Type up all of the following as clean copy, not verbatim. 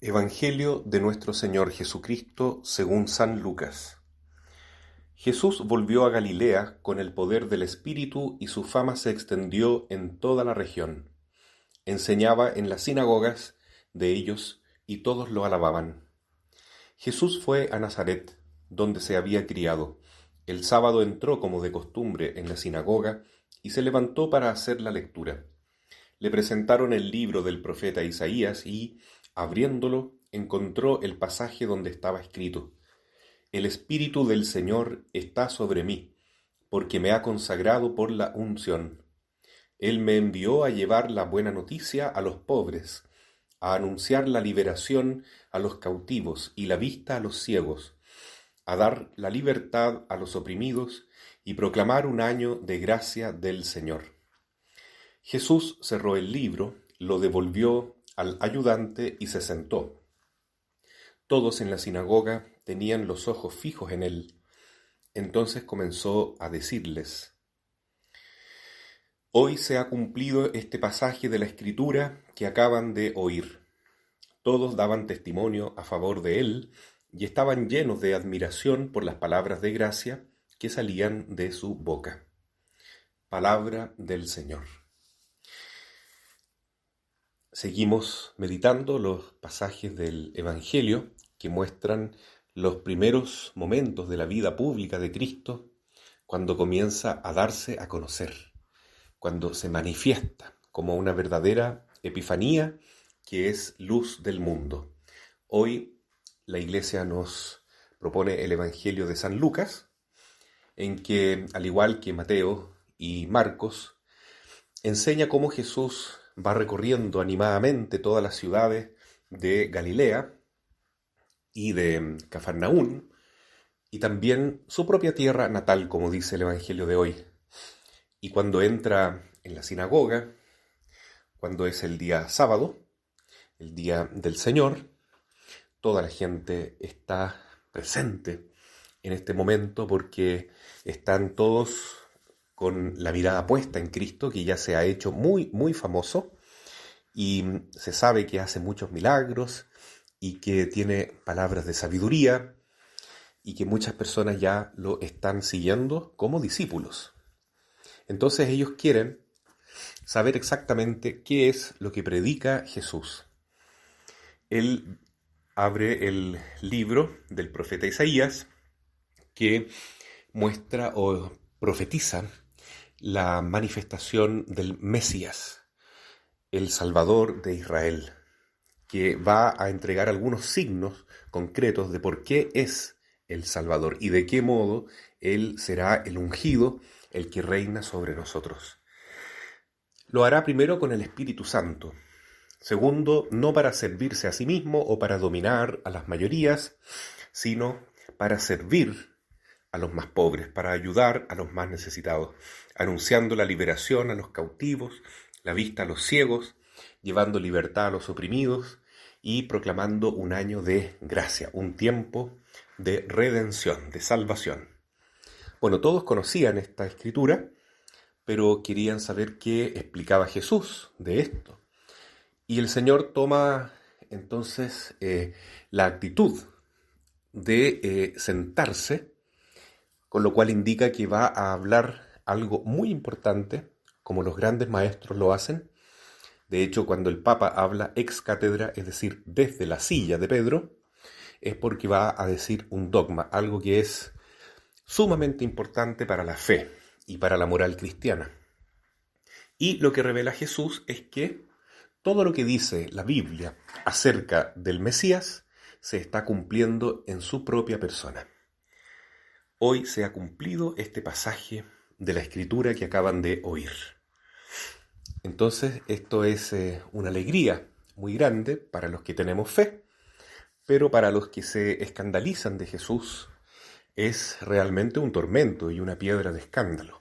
Evangelio de nuestro Señor Jesucristo según San Lucas. Jesús volvió a Galilea con el poder del Espíritu y su fama se extendió en toda la región. Enseñaba en las sinagogas de ellos y todos lo alababan. Jesús fue a Nazaret, donde se había criado. El sábado entró como de costumbre en la sinagoga y se levantó para hacer la lectura. Le presentaron el libro del profeta Isaías y, abriéndolo, encontró el pasaje donde estaba escrito: El Espíritu del Señor está sobre mí, porque me ha consagrado por la unción. Él me envió a llevar la buena noticia a los pobres, a anunciar la liberación a los cautivos y la vista a los ciegos, a dar la libertad a los oprimidos y proclamar un año de gracia del Señor. Jesús cerró el libro, lo devolvió al ayudante y se sentó. Todos en la sinagoga tenían los ojos fijos en él. Entonces comenzó a decirles: Hoy se ha cumplido este pasaje de la Escritura que acaban de oír. Todos daban testimonio a favor de él y estaban llenos de admiración por las palabras de gracia que salían de su boca. Palabra del Señor. Seguimos meditando los pasajes del Evangelio que muestran los primeros momentos de la vida pública de Cristo, cuando comienza a darse a conocer, cuando se manifiesta como una verdadera epifanía que es luz del mundo. Hoy la Iglesia nos propone el Evangelio de San Lucas, en que, al igual que Mateo y Marcos, enseña cómo Jesús va recorriendo animadamente todas las ciudades de Galilea y de Cafarnaún, y también su propia tierra natal, como dice el Evangelio de hoy. Y cuando entra en la sinagoga, cuando es el día sábado, el día del Señor, toda la gente está presente en este momento porque están todos con la mirada puesta en Cristo, que ya se ha hecho muy, muy famoso, y se sabe que hace muchos milagros y que tiene palabras de sabiduría y que muchas personas ya lo están siguiendo como discípulos. Entonces ellos quieren saber exactamente qué es lo que predica Jesús. Él abre el libro del profeta Isaías, que muestra o profetiza la manifestación del Mesías, el Salvador de Israel, que va a entregar algunos signos concretos de por qué es el Salvador y de qué modo Él será el ungido, el que reina sobre nosotros. Lo hará primero con el Espíritu Santo. Segundo, no para servirse a sí mismo o para dominar a las mayorías, sino para servir a los más pobres, para ayudar a los más necesitados, anunciando la liberación a los cautivos, la vista a los ciegos, llevando libertad a los oprimidos y proclamando un año de gracia, un tiempo de redención, de salvación. Bueno, todos conocían esta escritura, pero querían saber qué explicaba Jesús de esto. Y el Señor toma entonces la actitud de sentarse, con lo cual indica que va a hablar algo muy importante, como los grandes maestros lo hacen. De hecho, cuando el Papa habla ex cátedra, es decir, desde la silla de Pedro, es porque va a decir un dogma, algo que es sumamente importante para la fe y para la moral cristiana. Y lo que revela Jesús es que todo lo que dice la Biblia acerca del Mesías se está cumpliendo en su propia persona. Hoy se ha cumplido este pasaje de la Escritura que acaban de oír. Entonces, esto es una alegría muy grande para los que tenemos fe, pero para los que se escandalizan de Jesús es realmente un tormento y una piedra de escándalo.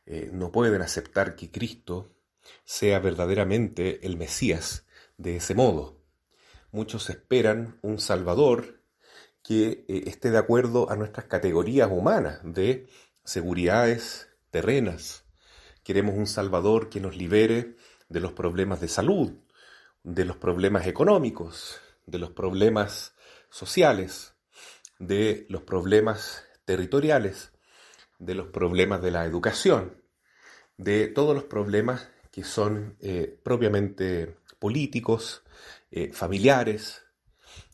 No pueden aceptar que Cristo sea verdaderamente el Mesías de ese modo. Muchos esperan un Salvador que esté de acuerdo a nuestras categorías humanas de seguridades terrenas. Queremos un Salvador que nos libere de los problemas de salud, de los problemas económicos, de los problemas sociales, de los problemas territoriales, de los problemas de la educación, de todos los problemas que son propiamente políticos, familiares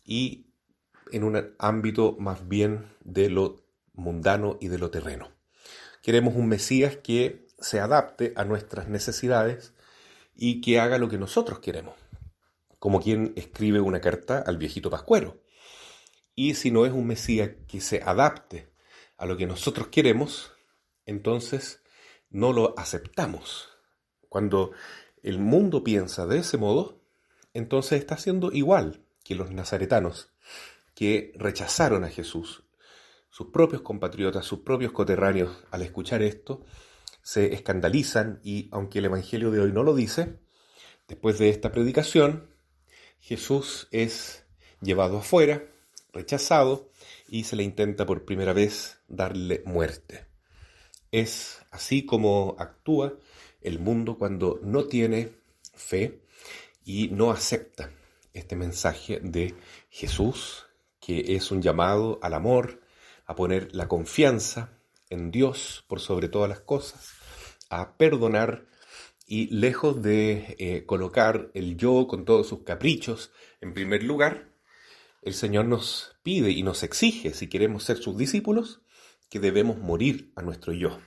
y en un ámbito más bien de lo mundano y de lo terreno. Queremos un Mesías que se adapte a nuestras necesidades y que haga lo que nosotros queremos, como quien escribe una carta al viejito pascuero. Y si no es un Mesías que se adapte a lo que nosotros queremos, entonces no lo aceptamos. Cuando el mundo piensa de ese modo, entonces está haciendo igual que los nazaretanos, que rechazaron a Jesús. Sus propios compatriotas, sus propios coterráneos, al escuchar esto, se escandalizan y, aunque el Evangelio de hoy no lo dice, después de esta predicación, Jesús es llevado afuera, rechazado, y se le intenta por primera vez darle muerte. Es así como actúa el mundo cuando no tiene fe y no acepta este mensaje de Jesús, que es un llamado al amor, a poner la confianza en Dios por sobre todas las cosas, a perdonar y lejos de colocar el yo con todos sus caprichos en primer lugar, el Señor nos pide y nos exige, si queremos ser sus discípulos, que debemos morir a nuestro yo.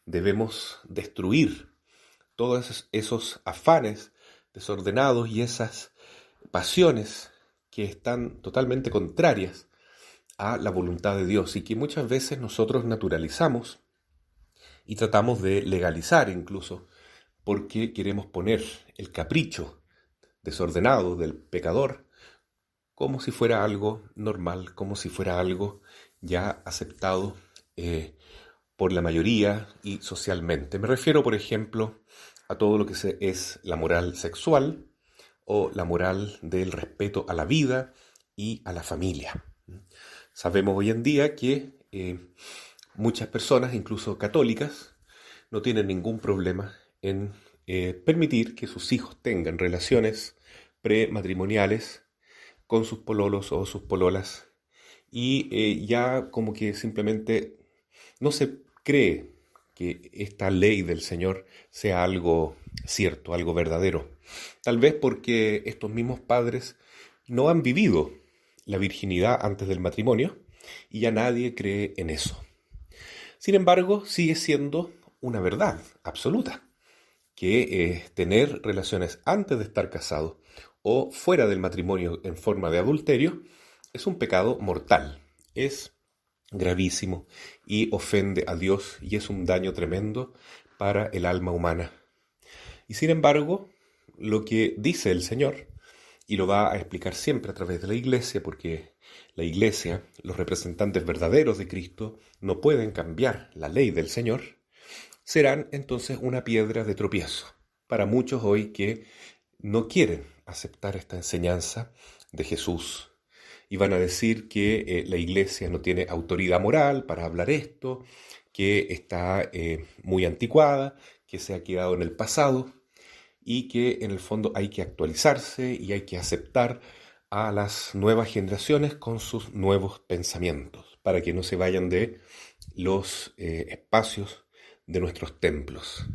Debemos destruir todos esos afanes desordenados y esas pasiones que están totalmente contrarias a la voluntad de Dios y que muchas veces nosotros naturalizamos y tratamos de legalizar incluso porque queremos poner el capricho desordenado del pecador como si fuera algo normal, como si fuera algo ya aceptado por la mayoría y socialmente. Me refiero, por ejemplo, a todo lo que es la moral sexual o la moral del respeto a la vida y a la familia. Sabemos hoy en día que muchas personas, incluso católicas, no tienen ningún problema en permitir que sus hijos tengan relaciones prematrimoniales con sus pololos o sus pololas y ya como que simplemente no se cree que esta ley del Señor sea algo cierto, algo verdadero. Tal vez porque estos mismos padres no han vivido la virginidad antes del matrimonio y ya nadie cree en eso. Sin embargo, sigue siendo una verdad absoluta que tener relaciones antes de estar casado o fuera del matrimonio en forma de adulterio es un pecado mortal, es gravísimo y ofende a Dios y es un daño tremendo para el alma humana. Y sin embargo, lo que dice el Señor, y lo va a explicar siempre a través de la Iglesia, porque la Iglesia, los representantes verdaderos de Cristo, no pueden cambiar la ley del Señor, serán entonces una piedra de tropiezo para muchos hoy que no quieren aceptar esta enseñanza de Jesús. Y van a decir que la Iglesia no tiene autoridad moral para hablar esto, que está muy anticuada, que se ha quedado en el pasado y que en el fondo hay que actualizarse y hay que aceptar a las nuevas generaciones con sus nuevos pensamientos para que no se vayan de los espacios de nuestros templos.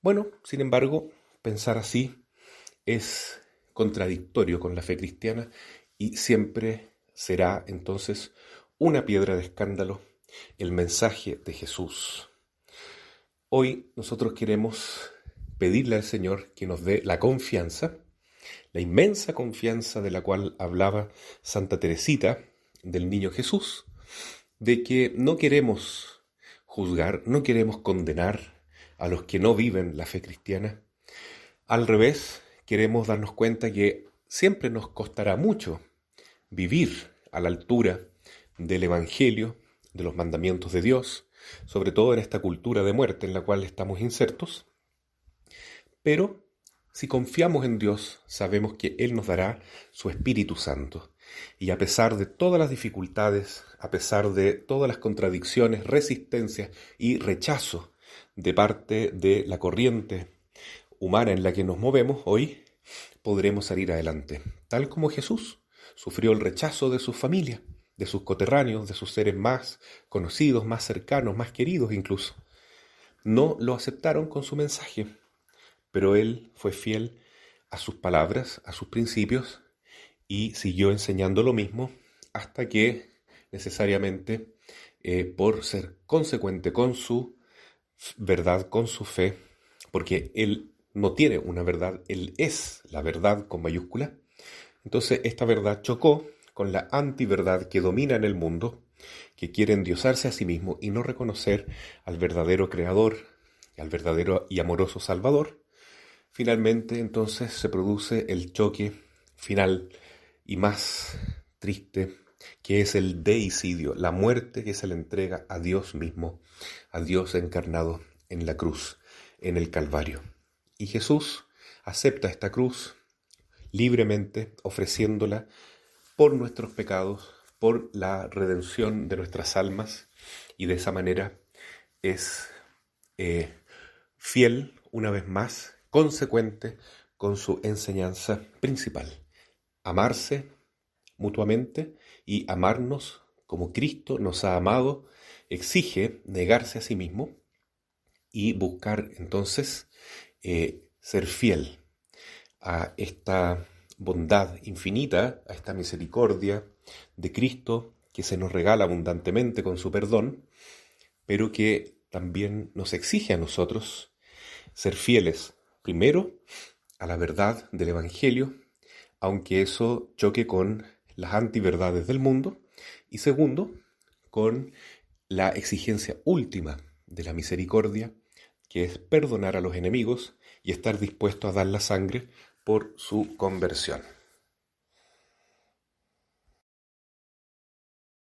Bueno, sin embargo, pensar así es contradictorio con la fe cristiana y siempre será entonces una piedra de escándalo el mensaje de Jesús. Hoy nosotros queremos pedirle al Señor que nos dé la confianza, la inmensa confianza de la cual hablaba Santa Teresita del Niño Jesús, de que no queremos juzgar, no queremos condenar a los que no viven la fe cristiana. Al revés, queremos darnos cuenta que siempre nos costará mucho vivir a la altura del Evangelio, de los mandamientos de Dios, sobre todo en esta cultura de muerte en la cual estamos insertos. Pero si confiamos en Dios, sabemos que Él nos dará su Espíritu Santo. Y a pesar de todas las dificultades, a pesar de todas las contradicciones, resistencias y rechazo de parte de la corriente humana en la que nos movemos hoy, podremos salir adelante, tal como Jesús sufrió el rechazo de su familia, de sus coterráneos, de sus seres más conocidos, más cercanos, más queridos incluso. No lo aceptaron con su mensaje, pero él fue fiel a sus palabras, a sus principios, y siguió enseñando lo mismo hasta que necesariamente, por ser consecuente con su verdad, con su fe, porque él no tiene una verdad, él es la verdad con mayúscula. Entonces esta verdad chocó con la antiverdad que domina en el mundo, que quiere endiosarse a sí mismo y no reconocer al verdadero creador, al verdadero y amoroso Salvador. Finalmente entonces se produce el choque final y más triste, que es el deicidio, la muerte que se le entrega a Dios mismo, a Dios encarnado en la cruz, en el Calvario. Y Jesús acepta esta cruz libremente, ofreciéndola por nuestros pecados, por la redención de nuestras almas, y de esa manera es fiel, una vez más, consecuente con su enseñanza principal: amarse mutuamente y amarnos como Cristo nos ha amado. Exige negarse a sí mismo y buscar entonces ser fiel a esta bondad infinita, a esta misericordia de Cristo que se nos regala abundantemente con su perdón, pero que también nos exige a nosotros ser fieles, primero, a la verdad del Evangelio, aunque eso choque con las antiverdades del mundo, y segundo, con la exigencia última de la misericordia, que es perdonar a los enemigos y estar dispuesto a dar la sangre por su conversión.